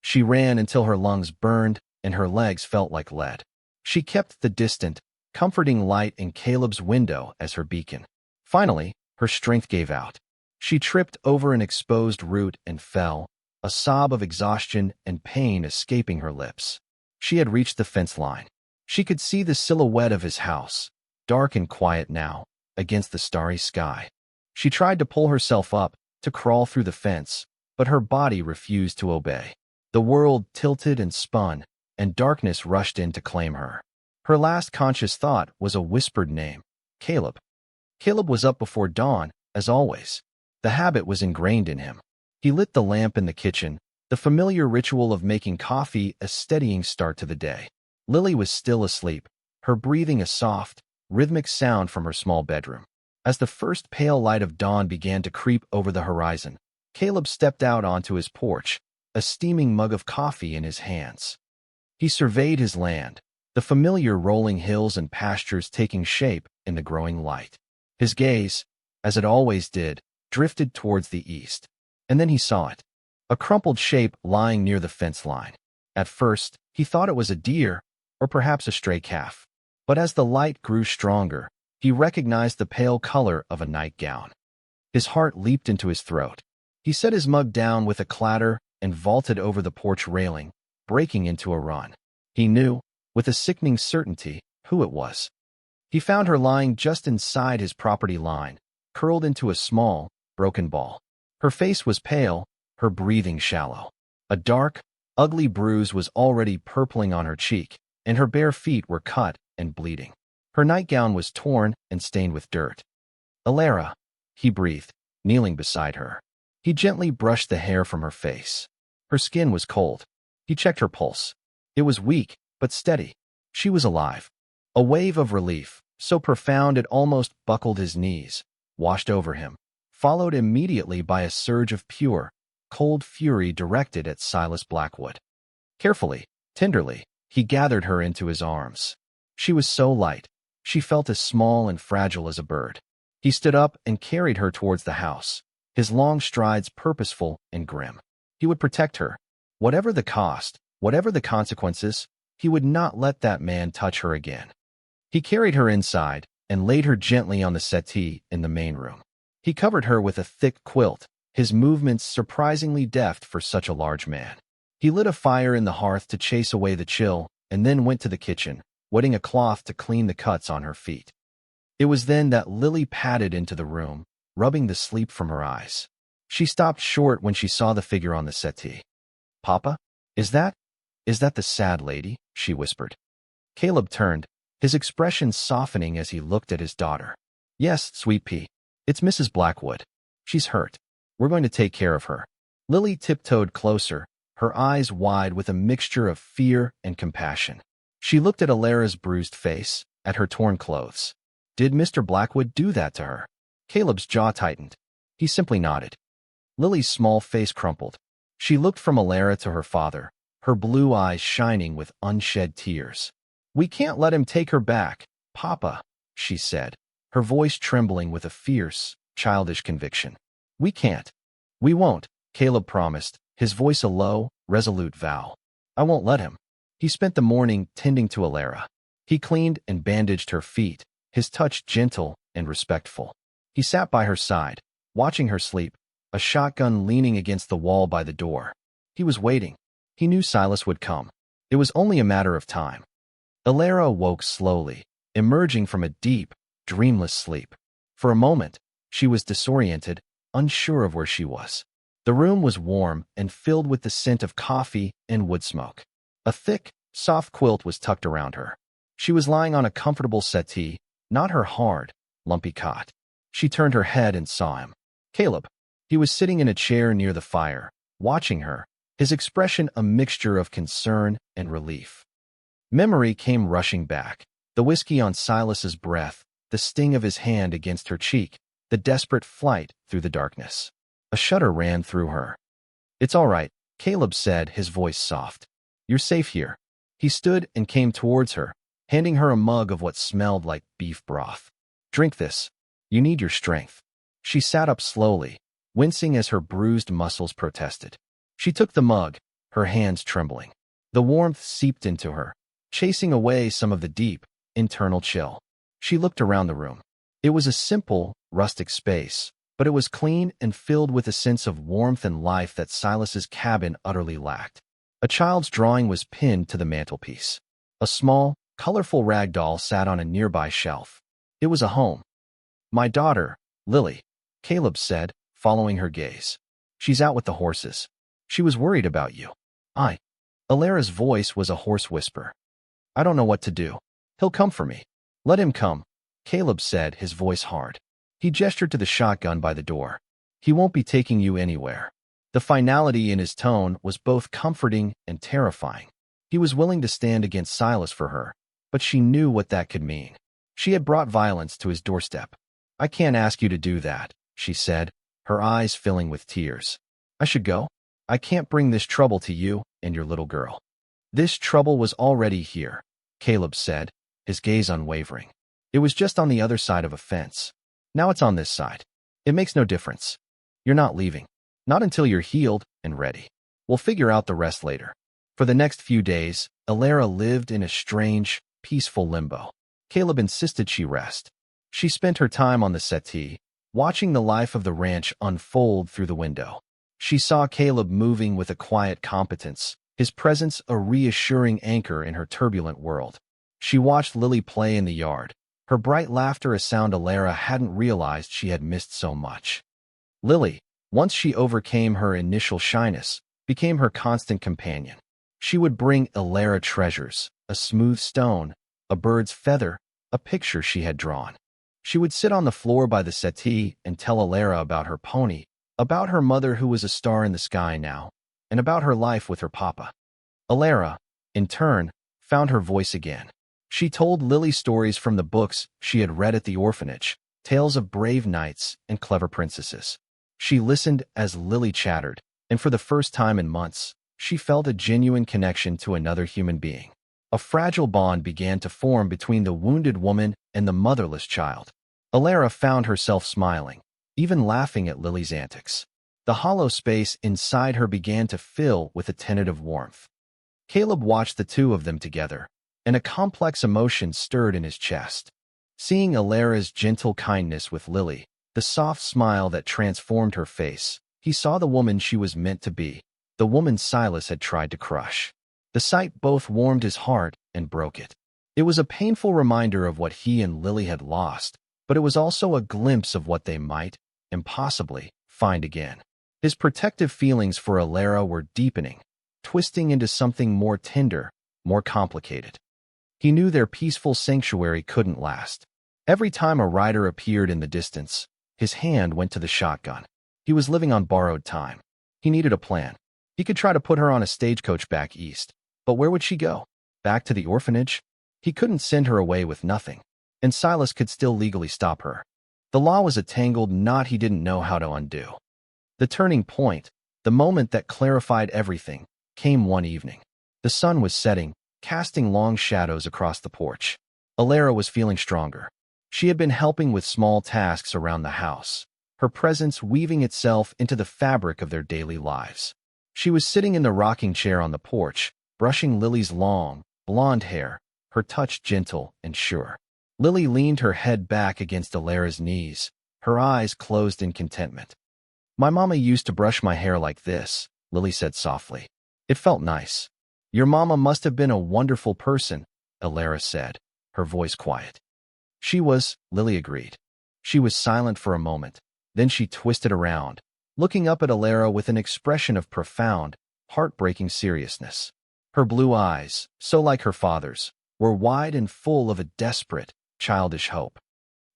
She ran until her lungs burned and her legs felt like lead. She kept the distant, comforting light in Caleb's window as her beacon. Finally, her strength gave out. She tripped over an exposed root and fell, a sob of exhaustion and pain escaping her lips. She had reached the fence line. She could see the silhouette of his house, dark and quiet now, against the starry sky. She tried to pull herself up, to crawl through the fence, but her body refused to obey. The world tilted and spun, and darkness rushed in to claim her. Her last conscious thought was a whispered name, Caleb. Caleb was up before dawn, as always. The habit was ingrained in him. He lit the lamp in the kitchen, the familiar ritual of making coffee a steadying start to the day. Lily was still asleep, her breathing a soft, rhythmic sound from her small bedroom. As the first pale light of dawn began to creep over the horizon, Caleb stepped out onto his porch, a steaming mug of coffee in his hands. He surveyed his land, the familiar rolling hills and pastures taking shape in the growing light. His gaze, as it always did, drifted towards the east. And then he saw it, a crumpled shape lying near the fence line. At first, he thought it was a deer, or perhaps a stray calf. But as the light grew stronger, he recognized the pale color of a nightgown. His heart leaped into his throat. He set his mug down with a clatter and vaulted over the porch railing, breaking into a run. He knew, with a sickening certainty, who it was. He found her lying just inside his property line, curled into a small, broken ball. Her face was pale, her breathing shallow. A dark, ugly bruise was already purpling on her cheek, and her bare feet were cut and bleeding. Her nightgown was torn and stained with dirt. "Alara," he breathed, kneeling beside her. He gently brushed the hair from her face. Her skin was cold. He checked her pulse. It was weak, but steady. She was alive. A wave of relief, so profound it almost buckled his knees, washed over him, followed immediately by a surge of pure, cold fury directed at Silas Blackwood. Carefully, tenderly, he gathered her into his arms. She was so light, she felt as small and fragile as a bird. He stood up and carried her towards the house, his long strides purposeful and grim. He would protect her. Whatever the cost, whatever the consequences, he would not let that man touch her again. He carried her inside and laid her gently on the settee in the main room. He covered her with a thick quilt, his movements surprisingly deft for such a large man. He lit a fire in the hearth to chase away the chill and then went to the kitchen, wetting a cloth to clean the cuts on her feet. It was then that Lily padded into the room, rubbing the sleep from her eyes. She stopped short when she saw the figure on the settee. "Papa? Is that the sad lady?" she whispered. Caleb turned, his expression softening as he looked at his daughter. "Yes, sweet pea. It's Mrs. Blackwood. She's hurt. We're going to take care of her." Lily tiptoed closer, her eyes wide with a mixture of fear and compassion. She looked at Alara's bruised face, at her torn clothes. Did Mr. Blackwood do that to her? Caleb's jaw tightened. He simply nodded. Lily's small face crumpled. She looked from Alara to her father, her blue eyes shining with unshed tears. "We can't let him take her back, Papa," she said, her voice trembling with a fierce, childish conviction. "We can't. We won't," Caleb promised, his voice a low, resolute vow. "I won't let him." He spent the morning tending to Alara. He cleaned and bandaged her feet, his touch gentle and respectful. He sat by her side, watching her sleep, a shotgun leaning against the wall by the door. He was waiting. He knew Silas would come. It was only a matter of time. Alara woke slowly, emerging from a deep, dreamless sleep. For a moment, she was disoriented, unsure of where she was. The room was warm and filled with the scent of coffee and wood smoke. A thick, soft quilt was tucked around her. She was lying on a comfortable settee, not her hard, lumpy cot. She turned her head and saw him. Caleb. He was sitting in a chair near the fire, watching her, his expression a mixture of concern and relief. Memory came rushing back. The whiskey on Silas's breath, the sting of his hand against her cheek, the desperate flight through the darkness. A shudder ran through her. "It's all right," Caleb said, his voice soft. "You're safe here." He stood and came towards her, handing her a mug of what smelled like beef broth. "Drink this. You need your strength." She sat up slowly, wincing as her bruised muscles protested. She took the mug, her hands trembling. The warmth seeped into her, chasing away some of the deep, internal chill. She looked around the room. It was a simple, rustic space, but it was clean and filled with a sense of warmth and life that Silas's cabin utterly lacked. A child's drawing was pinned to the mantelpiece. A small, colorful rag doll sat on a nearby shelf. It was a home. "My daughter, Lily," Caleb said, following her gaze. "She's out with the horses. She was worried about you." Alara's voice was a hoarse whisper. "I don't know what to do. He'll come for me. Let him come, Caleb said, his voice hard. He gestured to the shotgun by the door. He won't be taking you anywhere. The finality in his tone was both comforting and terrifying. He was willing to stand against Silas for her, but she knew what that could mean. She had brought violence to his doorstep. I can't ask you to do that, she said, her eyes filling with tears. I should go. I can't bring this trouble to you and your little girl. This trouble was already here, Caleb said, his gaze unwavering. It was just on the other side of a fence. Now it's on this side. It makes no difference. You're not leaving. Not until you're healed and ready. We'll figure out the rest later. For the next few days, Alara lived in a strange, peaceful limbo. Caleb insisted she rest. She spent her time on the settee, watching the life of the ranch unfold through the window. She saw Caleb moving with a quiet competence, his presence a reassuring anchor in her turbulent world. She watched Lily play in the yard, her bright laughter a sound Alara hadn't realized she had missed so much. Lily, once she overcame her initial shyness, became her constant companion. She would bring Alara treasures, a smooth stone, a bird's feather, a picture she had drawn. She would sit on the floor by the settee and tell Alara about her pony, about her mother who was a star in the sky now, and about her life with her papa. Alara, in turn, found her voice again. She told Lily stories from the books she had read at the orphanage, tales of brave knights and clever princesses. She listened as Lily chattered, and for the first time in months, she felt a genuine connection to another human being. A fragile bond began to form between the wounded woman and the motherless child. Alara found herself smiling, even laughing at Lily's antics. The hollow space inside her began to fill with a tentative warmth. Caleb watched the two of them together, and a complex emotion stirred in his chest. Seeing Alara's gentle kindness with Lily, the soft smile that transformed her face, he saw the woman she was meant to be, the woman Silas had tried to crush. The sight both warmed his heart and broke it. It was a painful reminder of what he and Lily had lost, but it was also a glimpse of what they might, impossibly, find again. His protective feelings for Alara were deepening, twisting into something more tender, more complicated. He knew their peaceful sanctuary couldn't last. Every time a rider appeared in the distance, his hand went to the shotgun. He was living on borrowed time. He needed a plan. He could try to put her on a stagecoach back east, but where would she go? Back to the orphanage? He couldn't send her away with nothing, and Silas could still legally stop her. The law was a tangled knot he didn't know how to undo. The turning point, the moment that clarified everything, came one evening. The sun was setting, casting long shadows across the porch. Alara was feeling stronger. She had been helping with small tasks around the house, her presence weaving itself into the fabric of their daily lives. She was sitting in the rocking chair on the porch, brushing Lily's long, blonde hair, her touch gentle and sure. Lily leaned her head back against Alara's knees, her eyes closed in contentment. My mama used to brush my hair like this, Lily said softly. It felt nice. Your mama must have been a wonderful person, Alara said, her voice quiet. She was, Lily agreed. She was silent for a moment, then she twisted around, looking up at Alara with an expression of profound, heartbreaking seriousness. Her blue eyes, so like her father's, were wide and full of a desperate, childish hope.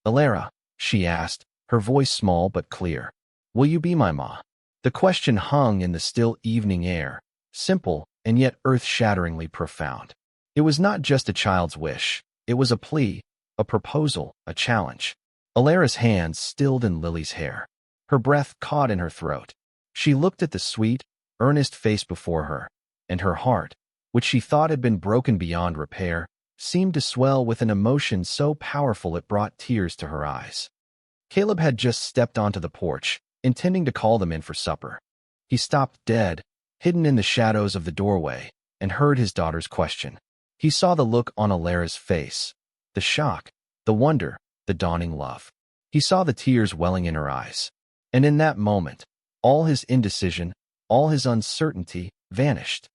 Alara, she asked, her voice small but clear, will you be my ma? The question hung in the still evening air, simple and yet earth-shatteringly profound. It was not just a child's wish. It was a plea, a proposal, a challenge. Alara's hands stilled in Lily's hair. Her breath caught in her throat. She looked at the sweet, earnest face before her, and her heart, which she thought had been broken beyond repair, seemed to swell with an emotion so powerful it brought tears to her eyes. Caleb had just stepped onto the porch, intending to call them in for supper. He stopped dead, hidden in the shadows of the doorway, and heard his daughter's question. He saw the look on Alara's face, the shock, the wonder, the dawning love. He saw the tears welling in her eyes. And in that moment, all his indecision, all his uncertainty, vanished.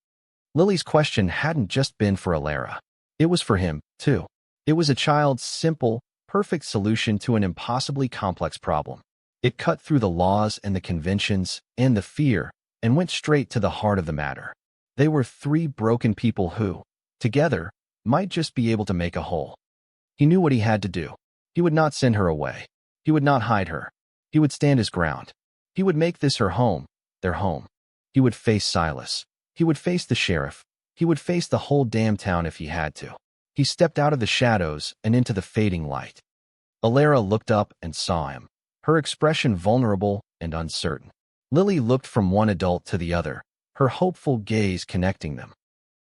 Lily's question hadn't just been for Alara. It was for him, too. It was a child's simple, perfect solution to an impossibly complex problem. It cut through the laws and the conventions and the fear and went straight to the heart of the matter. They were three broken people who, together, might just be able to make a whole. He knew what he had to do. He would not send her away. He would not hide her. He would stand his ground. He would make this her home, their home. He would face Silas. He would face the sheriff. He would face the whole damn town if he had to. He stepped out of the shadows and into the fading light. Alara looked up and saw him, her expression vulnerable and uncertain. Lily looked from one adult to the other, her hopeful gaze connecting them.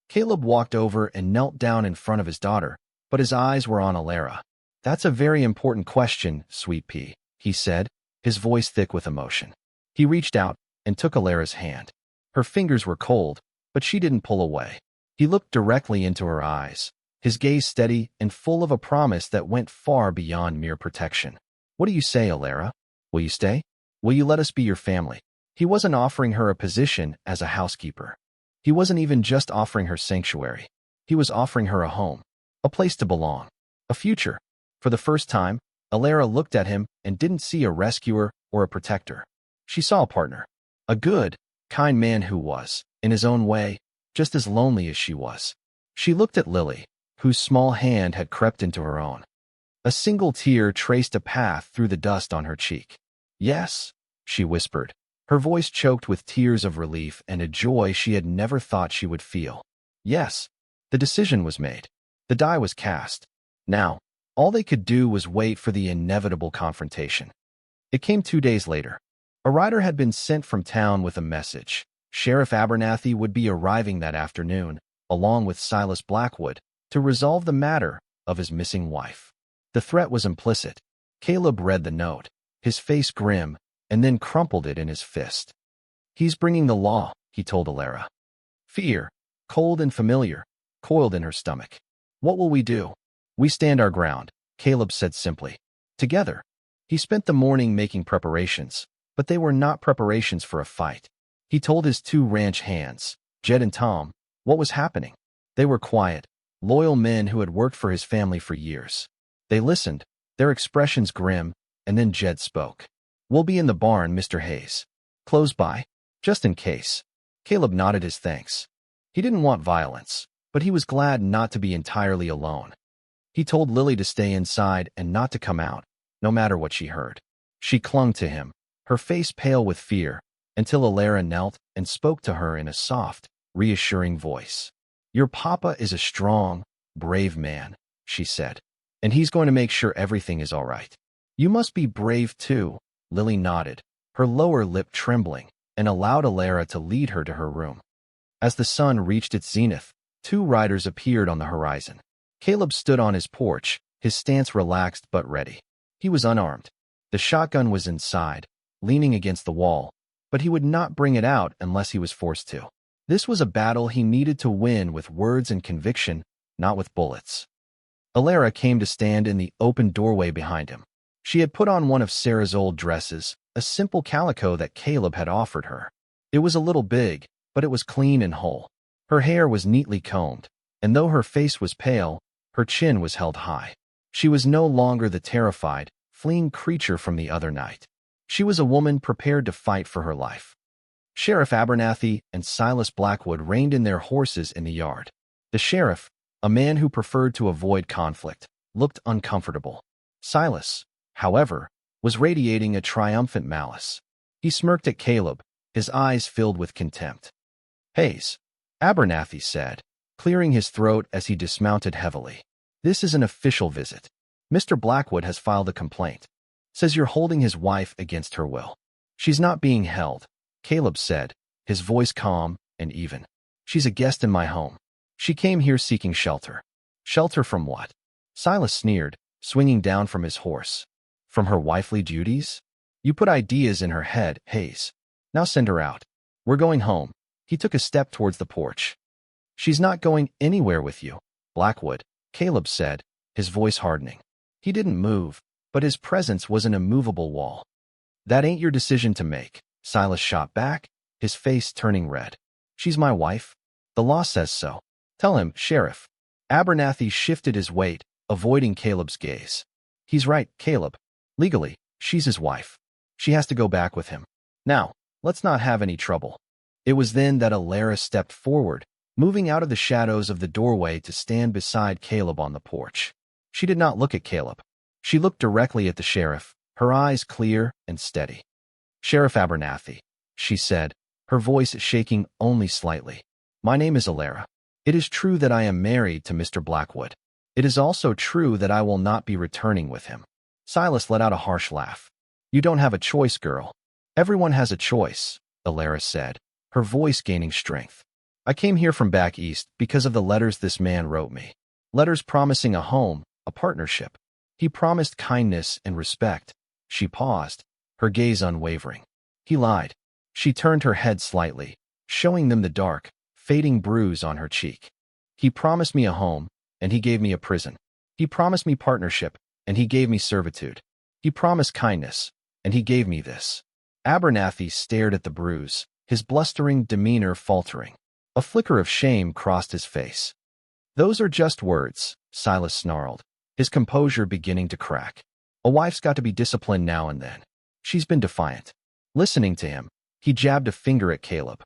Caleb walked over and knelt down in front of his daughter, but his eyes were on Alara. "That's a very important question, sweet pea," he said, his voice thick with emotion. He reached out and took Alara's hand. Her fingers were cold, but she didn't pull away. He looked directly into her eyes, his gaze steady and full of a promise that went far beyond mere protection. "What do you say, Alara? Will you stay? Will you let us be your family?" He wasn't offering her a position as a housekeeper. He wasn't even just offering her sanctuary. He was offering her a home, a place to belong, a future. For the first time, Alara looked at him and didn't see a rescuer or a protector. She saw a partner, a good, kind man who was, in his own way, just as lonely as she was. She looked at Lily, whose small hand had crept into her own. A single tear traced a path through the dust on her cheek. "Yes," she whispered, her voice choked with tears of relief and a joy she had never thought she would feel. Yes, the decision was made. The die was cast. Now, all they could do was wait for the inevitable confrontation. It came 2 days later. A rider had been sent from town with a message. Sheriff Abernathy would be arriving that afternoon, along with Silas Blackwood, to resolve the matter of his missing wife. The threat was implicit. Caleb read the note, his face grim, and then crumpled it in his fist. "He's bringing the law," he told Alara. Fear, cold and familiar, coiled in her stomach. "What will we do?" "We stand our ground," Caleb said simply. "Together." He spent the morning making preparations, but they were not preparations for a fight. He told his 2 ranch hands, Jed and Tom, what was happening. They were quiet, loyal men who had worked for his family for years. They listened, their expressions grim, and then Jed spoke. "We'll be in the barn, Mr. Hayes. Close by, just in case." Caleb nodded his thanks. He didn't want violence, but he was glad not to be entirely alone. He told Lily to stay inside and not to come out, no matter what she heard. She clung to him, her face pale with fear, until Alara knelt and spoke to her in a soft, reassuring voice. "Your papa is a strong, brave man," she said, "and he's going to make sure everything is all right. You must be brave too." Lily nodded, her lower lip trembling, and allowed Alara to lead her to her room. As the sun reached its zenith, 2 riders appeared on the horizon. Caleb stood on his porch, his stance relaxed but ready. He was unarmed. The shotgun was inside, leaning against the wall, but he would not bring it out unless he was forced to. This was a battle he needed to win with words and conviction, not with bullets. Alara came to stand in the open doorway behind him. She had put on one of Sarah's old dresses, a simple calico that Caleb had offered her. It was a little big, but it was clean and whole. Her hair was neatly combed, and though her face was pale, her chin was held high. She was no longer the terrified, fleeing creature from the other night. She was a woman prepared to fight for her life. Sheriff Abernathy and Silas Blackwood reined in their horses in the yard. The sheriff, a man who preferred to avoid conflict, looked uncomfortable. Silas, however, was radiating a triumphant malice. He smirked at Caleb, his eyes filled with contempt. "Hayes," Abernathy said, clearing his throat as he dismounted heavily. "This is an official visit. Mr. Blackwood has filed a complaint. Says you're holding his wife against her will." "She's not being held," Caleb said, his voice calm and even. "She's a guest in my home. She came here seeking shelter." "Shelter from what?" Silas sneered, swinging down from his horse. "From her wifely duties? You put ideas in her head, Hayes. Now send her out. We're going home." He took a step towards the porch. "She's not going anywhere with you, Blackwood," Caleb said, his voice hardening. He didn't move, but his presence was an immovable wall. "That ain't your decision to make," Silas shot back, his face turning red. "She's my wife. The law says so. Tell him, Sheriff." Abernathy shifted his weight, avoiding Caleb's gaze. "He's right, Caleb. Legally, she's his wife. She has to go back with him. Now, let's not have any trouble." It was then that Alara stepped forward, moving out of the shadows of the doorway to stand beside Caleb on the porch. She did not look at Caleb. She looked directly at the sheriff, her eyes clear and steady. "Sheriff Abernathy," she said, her voice shaking only slightly. "My name is Alara. It is true that I am married to Mr. Blackwood. It is also true that I will not be returning with him." Silas let out a harsh laugh. "You don't have a choice, girl." "Everyone has a choice," Alara said, her voice gaining strength. "I came here from back east because of the letters this man wrote me. Letters promising a home, a partnership. He promised kindness and respect." She paused, her gaze unwavering. "He lied." She turned her head slightly, showing them the dark, fading bruise on her cheek. "He promised me a home, and he gave me a prison. He promised me partnership, and he gave me servitude. He promised kindness, and he gave me this." Abernathy stared at the bruise, his blustering demeanor faltering. A flicker of shame crossed his face. "Those are just words," Silas snarled, his composure beginning to crack. "A wife's got to be disciplined now and then. She's been defiant." Listening to him, he jabbed a finger at Caleb.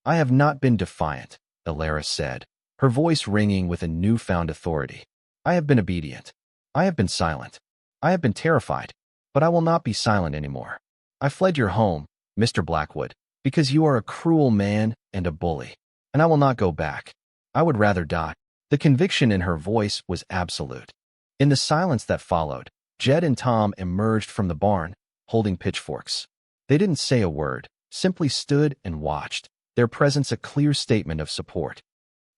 "I have not been defiant," Alara said, her voice ringing with a newfound authority. "I have been obedient. I have been silent. I have been terrified, but I will not be silent anymore. I fled your home, Mr. Blackwood, because you are a cruel man and a bully, and I will not go back. I would rather die." The conviction in her voice was absolute. In the silence that followed, Jed and Tom emerged from the barn, holding pitchforks. They didn't say a word, simply stood and watched, their presence a clear statement of support.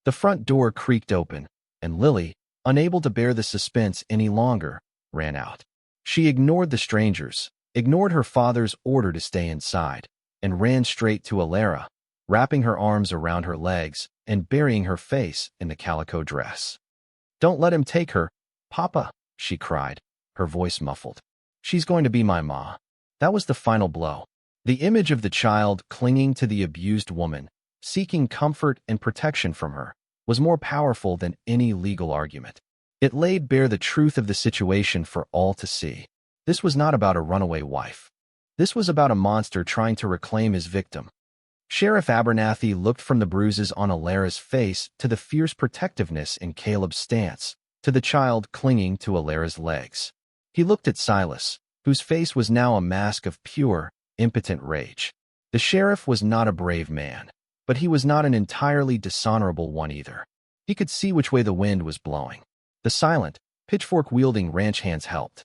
The front door creaked open, and Lily, unable to bear the suspense any longer, ran out. She ignored the strangers, ignored her father's order to stay inside, and ran straight to Alara, wrapping her arms around her legs and burying her face in the calico dress. "Don't let him take her, Papa," she cried, her voice muffled. "She's going to be my ma." That was the final blow. The image of the child clinging to the abused woman, seeking comfort and protection from her, was more powerful than any legal argument. It laid bare the truth of the situation for all to see. This was not about a runaway wife. This was about a monster trying to reclaim his victim. Sheriff Abernathy looked from the bruises on Alara's face to the fierce protectiveness in Caleb's stance, to the child clinging to Alara's legs. He looked at Silas, whose face was now a mask of pure, impotent rage. The sheriff was not a brave man, but he was not an entirely dishonorable one either. He could see which way the wind was blowing. The silent, pitchfork-wielding ranch hands helped.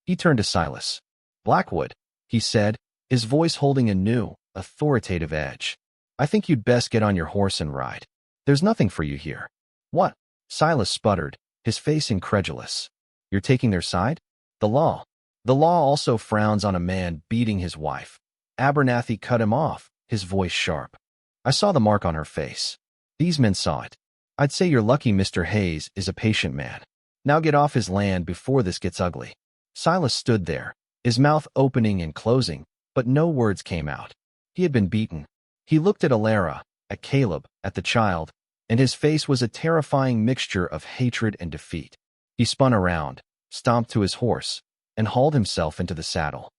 He turned to Silas. "Blackwood," he said, his voice holding a new, authoritative edge. "I think you'd best get on your horse and ride. There's nothing for you here." "What?" Silas sputtered, his face incredulous. "You're taking their side?" "The law. The law also frowns on a man beating his wife." Abernathy cut him off, his voice sharp. "I saw the mark on her face. These men saw it. I'd say you're lucky Mr. Hayes is a patient man. Now get off his land before this gets ugly." Silas stood there, his mouth opening and closing, but no words came out. He had been beaten. He looked at Alara, at Caleb, at the child, and his face was a terrifying mixture of hatred and defeat. He spun around, stomped to his horse, and hauled himself into the saddle.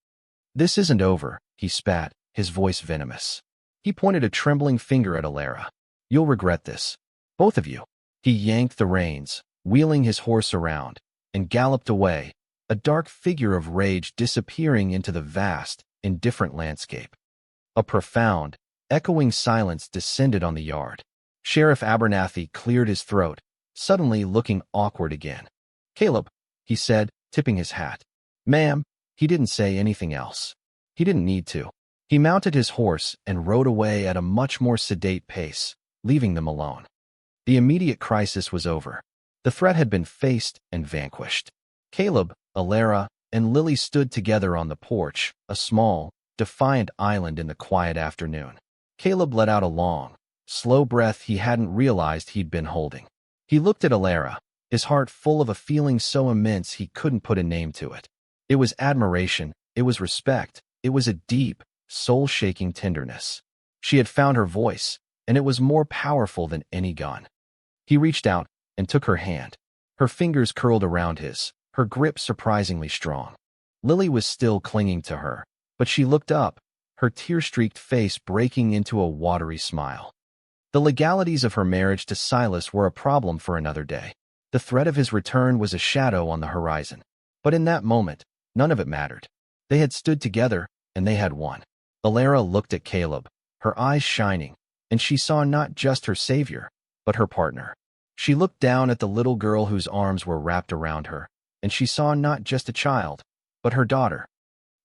"This isn't over," he spat, his voice venomous. He pointed a trembling finger at Alara. "You'll regret this. Both of you." He yanked the reins, wheeling his horse around, and galloped away, a dark figure of rage disappearing into the vast, indifferent landscape. A profound, echoing silence descended on the yard. Sheriff Abernathy cleared his throat, suddenly looking awkward again. "Caleb," he said, tipping his hat. "Ma'am." He didn't say anything else. He didn't need to. He mounted his horse and rode away at a much more sedate pace, leaving them alone. The immediate crisis was over. The threat had been faced and vanquished. Caleb, Alara, and Lily stood together on the porch, a small, defiant island in the quiet afternoon. Caleb let out a long, slow breath he hadn't realized he'd been holding. He looked at Alara, his heart full of a feeling so immense he couldn't put a name to it. It was admiration, it was respect, it was a deep, soul-shaking tenderness. She had found her voice, and it was more powerful than any gun. He reached out and took her hand. Her fingers curled around his, her grip surprisingly strong. Lily was still clinging to her, but she looked up, her tear-streaked face breaking into a watery smile. The legalities of her marriage to Silas were a problem for another day. The threat of his return was a shadow on the horizon. But in that moment, none of it mattered. They had stood together, and they had won. Alara looked at Caleb, her eyes shining, and she saw not just her savior, but her partner. She looked down at the little girl whose arms were wrapped around her, and she saw not just a child, but her daughter.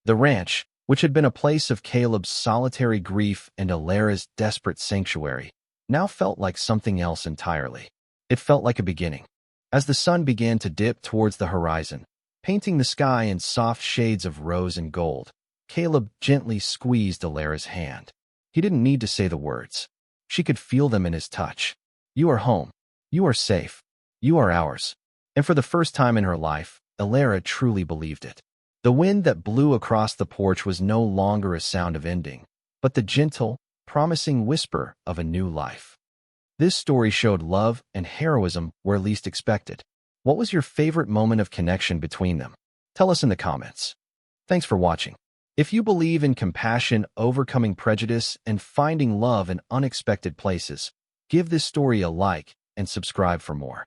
The ranch, which had been a place of Caleb's solitary grief and Alara's desperate sanctuary, now felt like something else entirely. It felt like a beginning. As the sun began to dip towards the horizon, painting the sky in soft shades of rose and gold, Caleb gently squeezed Alara's hand. He didn't need to say the words. She could feel them in his touch. "You are home. You are safe. You are ours." And for the first time in her life, Alara truly believed it. The wind that blew across the porch was no longer a sound of ending, but the gentle, promising whisper of a new life. This story showed love and heroism where least expected. What was your favorite moment of connection between them? Tell us in the comments. Thanks for watching. If you believe in compassion, overcoming prejudice, and finding love in unexpected places, give this story a like and subscribe for more.